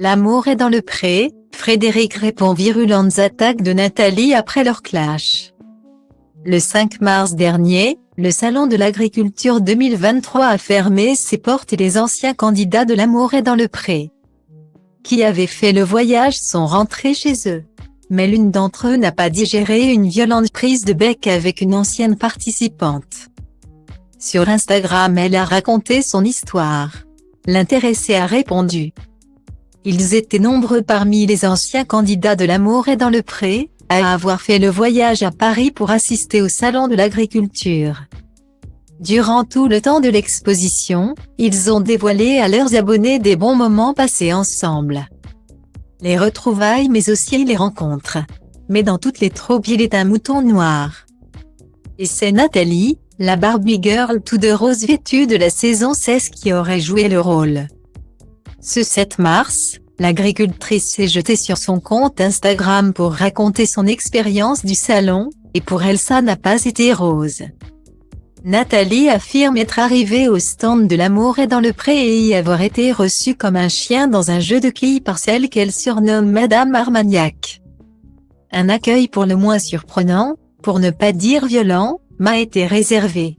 L'amour est dans le pré, Frédéric répond virulentes attaques de Nathalie après leur clash. Le 5 mars dernier, le Salon de l'Agriculture 2023 a fermé ses portes et les anciens candidats de l'amour est dans le pré, qui avaient fait le voyage, sont rentrés chez eux. Mais l'une d'entre eux n'a pas digéré une violente prise de bec avec une ancienne participante. Sur Instagram, elle a raconté son histoire. L'intéressé a répondu. Ils étaient nombreux parmi les anciens candidats de l'amour est dans le pré, à avoir fait le voyage à Paris pour assister au Salon de l'Agriculture. Durant tout le temps de l'exposition, ils ont dévoilé à leurs abonnés des bons moments passés ensemble. Les retrouvailles mais aussi les rencontres. Mais dans toutes les troupes il est un mouton noir. Et c'est Nathalie, la Barbie Girl tout de rose vêtue de la saison 16 qui aurait joué le rôle. Ce 7 mars, l'agricultrice s'est jetée sur son compte Instagram pour raconter son expérience du salon, et pour elle ça n'a pas été rose. Nathalie affirme être arrivée au stand de l'amour est dans le pré et y avoir été reçue comme un chien dans un jeu de quilles par celle qu'elle surnomme Madame Armagnac. Un accueil pour le moins surprenant, pour ne pas dire violent, m'a été réservé.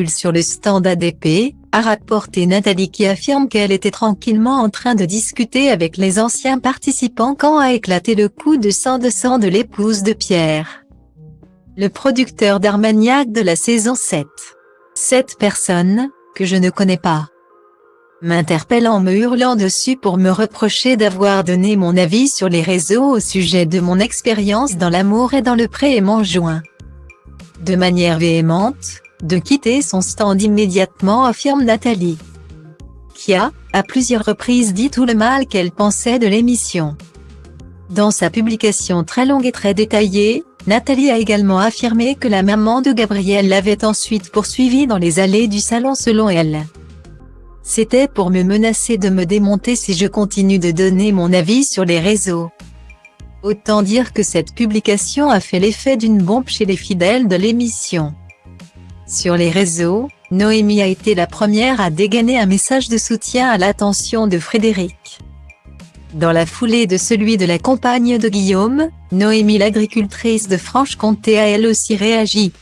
Sur le stand ADP, a rapporté Nathalie qui affirme qu'elle était tranquillement en train de discuter avec les anciens participants quand a éclaté le coup de sang de l'épouse de Pierre, le producteur d'Armagnac de la saison 7. Cette personne, que je ne connais pas, m'interpelle en me hurlant dessus pour me reprocher d'avoir donné mon avis sur les réseaux au sujet de mon expérience dans l'amour et dans le pré et m'enjoint, de manière véhémente, de quitter son stand immédiatement, affirme Nathalie, qui a, à plusieurs reprises, dit tout le mal qu'elle pensait de l'émission. Dans sa publication très longue et très détaillée, Nathalie a également affirmé que la maman de Gabriel l'avait ensuite poursuivie dans les allées du salon selon elle. C'était pour me menacer de me démonter si je continue de donner mon avis sur les réseaux. Autant dire que cette publication a fait l'effet d'une bombe chez les fidèles de l'émission. Sur les réseaux, Noémie a été la première à dégainer un message de soutien à l'attention de Frédéric. Dans la foulée de celui de la compagne de Guillaume, Noémie l'agricultrice de Franche-Comté a elle aussi réagi.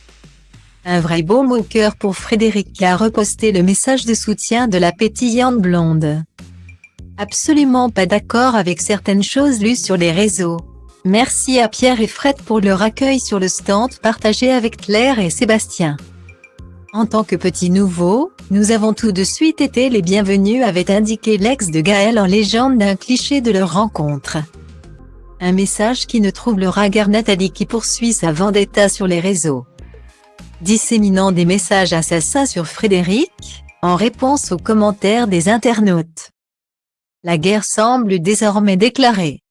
Un vrai baume au cœur pour Frédéric qui a reposté le message de soutien de la pétillante blonde. Absolument pas d'accord avec certaines choses lues sur les réseaux. Merci à Pierre et Fred pour leur accueil sur le stand partagé avec Claire et Sébastien. En tant que petits nouveaux, nous avons tout de suite été les bienvenus, avait indiqué l'ex de Gaël en légende d'un cliché de leur rencontre. Un message qui ne troublera guère Nathalie qui poursuit sa vendetta sur les réseaux, disséminant des messages assassins sur Frédéric, en réponse aux commentaires des internautes. La guerre semble désormais déclarée.